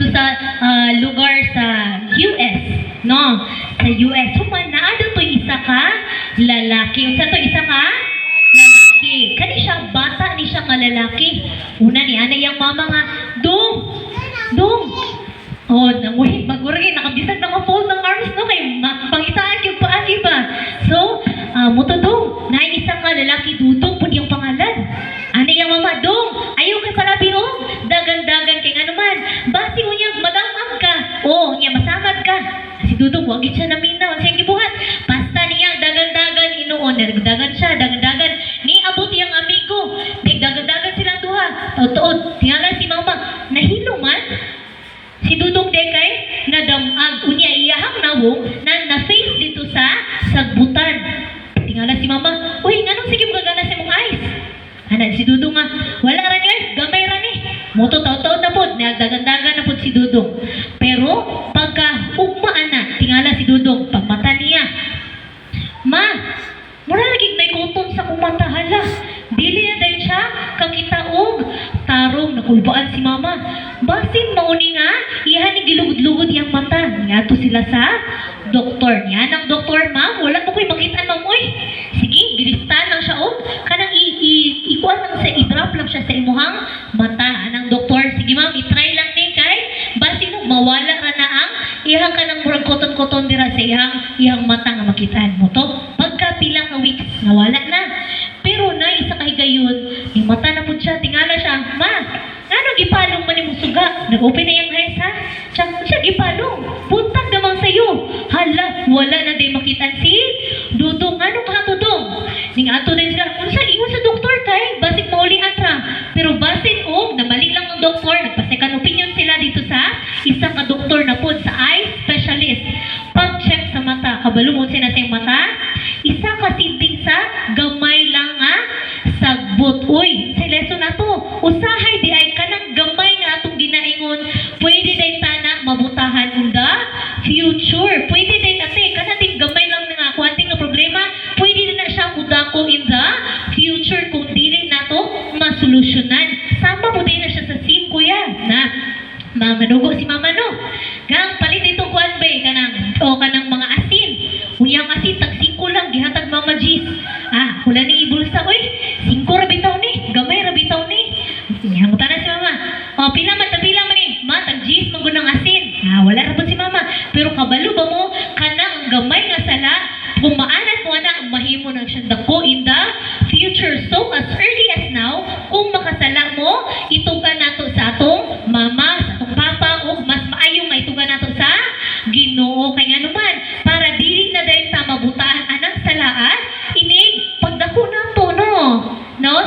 sa lugar sa US, no? Sa US. So, naado to isa ka lalaki. Unsa to isa ka lalaki. Kani siya bata ni siya nga lalaki. Una ni ana yang mama nga, Dong. Oh, nanguhit magurgi nakabisag na ka-fold ng arms no kay pangitaan yung paan iba. So, muto Dong, na isa ka lalaki dudong pud yung pangalan. Ana yang mama, Dong, ayaw kay palabiong. Dagan-dagan kay nganuman. Basi unyag madamag ka. Oh, nya masamad ka. Si Dudong wag siya naminaw sa gibuhat. Basta niya dagan-dagan inuon, dagan siya, dagan-dagan ni abot yang amigo. Dagan-dagan silang duha. Tuod, tingala si mama, nahilo man. Si Dudong dekay nadamag unya iyahang nawong na face dito sa sagbutan. Tingala si mama, uy, nganong sige magagana sa mong eyes? Ana si Dudong nga, wala ra ni, gamay ra ni. Moto taw-taw na pod, nagdagan-dagan na pod si Dudong. Pero pagka ugmaan na, tingala si Dudong, pagmata niya, Ma, mura lagi may kuton sa kumata hala. Dili na dahil siya kakitaog. Tarong nakulbaan si mama. Basin mauni nga, iyan ni gilugod-lugod yung mata. Nga to sila sa doktor. Yan ang doktor, ma'am. Wala mo ko'y makita, ma'am. Uy, sige, gilistan lang siya. Kanang ikuan lang sa i-drop lang siya sa imuhang mata. Anang doktor, sige ma'am, i-try lang ni kay. Basin mo, mawala ra na ang ihang ka ng murag koton-koton dira sa ihang mata nga makitaan mo to. Pagka pila ka weeks, nawala na. Pero na isa kahigayon, yung mata na po siya, tingala siya, Ma, ano gipalong man yung suga? Nag-open na yung eyes ha? Siya gipalong, puntag naman sa'yo. Hala, wala na din makitaan si Dudong. Ano ka Dudong? Ning ato din sila, kung saan ingon sa doktor kay, basig mauli atra. Pero basin namali lang ng doktor, nagpasekan opinion sila dito sa isang ka-doktor na po, sa eye specialist. Pag-check sa mata, kabalumon sila sa mata, isa kasinting sa gamay lang sagbot. Uy, sa lesson na to, usahay di ay kanang gamay nga atong ginaingon, pwede day tana mabutahan in the future. Pwede day ate, kanating gamay lang nga ako, ating nga problema, pwede din na siya mudako in the future kung dili na to masolusyonan. Sama mo din na siya sa scene, kuya, na manugo si mama no. Gang palit ito kuan bay kanang mga asin. Uyang asin tagsingko lang gihatag mama Gis. Wala ni ibulsa oy. Singko ra bitaw ni, gamay ra bitaw ni. Nangutan na si mama. Pila man ni, ma tag Gis man gunang asin. Wala ra pud si mama. Pero kabalo ba mo kanang gamay nga sala kung maanat mo na mahimo na siya dako in the future. So as early as now, kung makasala mo, itugan nato sa atong mama, sa atong papa, o mas maayo nga itugan nato sa Ginoo kay nganuman para dili na dahil ta mabutaan anang salaan inig pagdako nato no.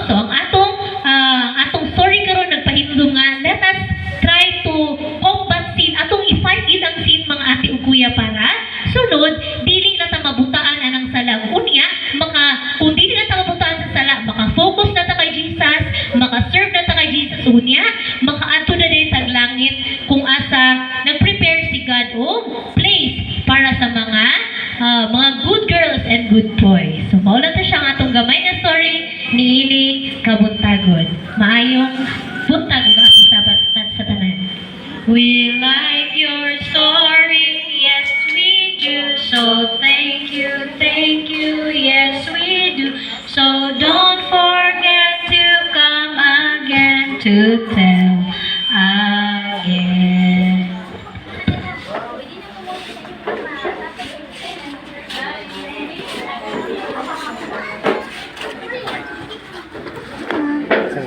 So ang atong story karon nagpahindom nga let us try to combat sin, atong i-fight gid ang sin mga ate ug kuya para sunod dili na ta mabutaan anang sala. Unya kung dili na ta mabutaan sa sala, maka-focus na ta kay Jesus, maka-serve na ta kay Jesus unya, maka-adto na din tag langit kung asa nag-prepare si God place para sa mga good girls and good boys. So maula ta siya ang atong gamay na story niini kabuntagon. Maayong buntag ug sabat sa tanan. We like your story, yes we do. So thank you, yes we do. So don't forget to come again to tell again.